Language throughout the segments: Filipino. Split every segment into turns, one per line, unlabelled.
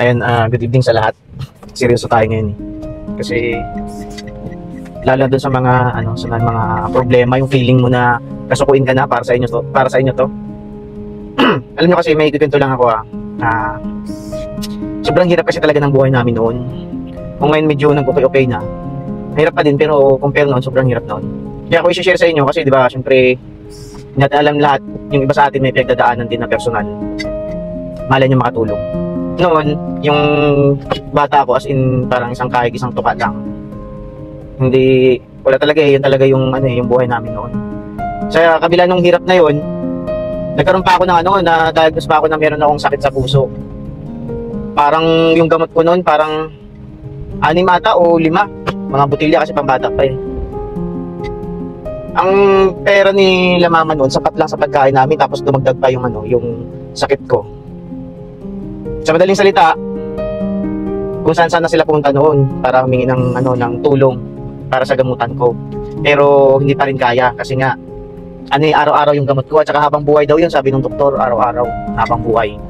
Ayan, good evening sa lahat. Seryoso tayo ngayon eh. Kasi lalo doon sa mga sa mga problema, yung feeling mo na kasukuin ka na para sa inyo to. Alam niyo kasi may ikwento lang ako sobrang hirap kasi talaga ng buhay namin noon. Kung ngayon medyo nag-okay na, hirap pa din, pero compare noon, sobrang hirap noon. Kaya ako i-share sa inyo kasi di ba, syempre hindi natin alam lahat, yung iba sa atin may pinagdadaanan din na personal. Malay niyo makatulong. Noon, yung bata ko as in parang isang kahig, isang tuka lang. Hindi, wala talaga yun talaga yung yung buhay namin noon. Sa kabila nung hirap na yun, nagkaroon pa ako ng na-diagnose pa ako na meron akong sakit sa puso. Parang yung gamot ko noon, parang 6 ata o 5, mga botilya kasi pambata pa eh. Ang pera ni mama noon, sapat lang sa pagkain namin, tapos dumagdag pa yung yung sakit ko. Sa madaling salita, kung saan na sila pumunta noon para humingi ng ng tulong para sa gamutan ko. Pero hindi pa rin kaya kasi nga araw-araw yung gamot ko, at saka habang buhay daw yun, sabi ng doktor, araw-araw habang buhay.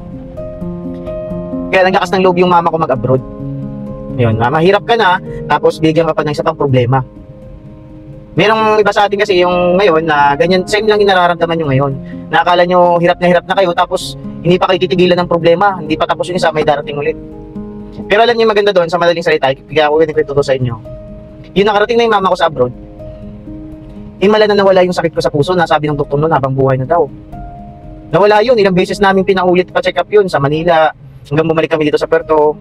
Kaya naglakas ng loob yung mama ko mag-abroad. Yun, mahirap ka na, tapos bigyan ka pa ng isa pang problema. Merong iba sa atin kasi yung ngayon na ganyan, same lang yung nararamdaman nyo ngayon. Nakakala nyo hirap na kayo, tapos hindi pa kayo titigilan ng problema, hindi pa tapos yung isa, may darating ulit. Pero alam niyo maganda doon, sa madaling salita, kaya ako ganito sa inyo. Yung nakarating na yung mama ko sa abroad, himala na nawala yung sakit ko sa puso, nasabi ng doktor noon habang buhay na daw. Nawala yun, ilang beses namin pinaulit pa check up yun sa Manila, hanggang bumalik kami dito sa Puerto,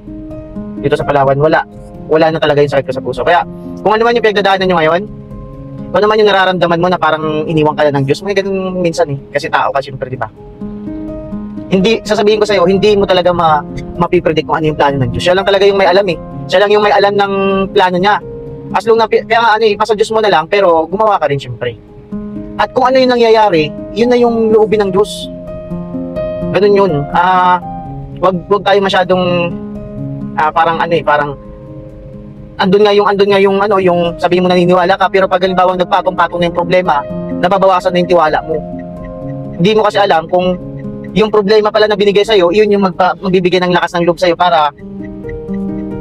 dito sa Palawan, wala na talaga yung sakit ko sa puso. Kaya kung ano man yung pinagdadaanan nyo ngayon, kung ano man yung nararamdaman mo na parang iniwan ka na ng Diyos, may ganun minsan eh, kasi tao ka siyempre, di ba? Hindi, sasabihin ko sa'yo, hindi mo talaga mapipredict kung ano yung plano ng Diyos. Siya lang talaga yung may alam eh. Siya lang yung may alam ng plano niya. As long na, kaya ipasa Diyos mo na lang, pero gumawa ka rin siyempre. At kung ano yung nangyayari, yun na yung loobin ng Diyos. Ganun yun. Wag tayo masyadong parang parang andun nga yung yung sabihin mo naniniwala ka, pero pag halimbawa nagpatong-patong na yung problema, nababawasan na yung tiwala mo. Hindi mo kasi alam kung yung problema pala na binigay sa'yo, yun yung magbibigay ng lakas ng loob sa'yo para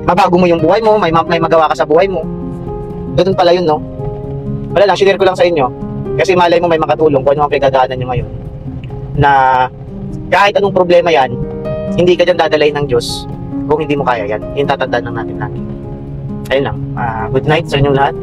mabago mo yung buhay mo, may magawa ka sa buhay mo. Ganun pala yun, no? Wala lang, share ko lang sa inyo. Kasi malay mo may makatulong kung ano ang pinagdadaanan nyo ngayon. Na kahit anong problema yan, hindi ka dyan dadalayin ng Diyos kung hindi mo kaya yan. Yung tatandaan lang natin. Ayun lang. Good night sa inyong lahat.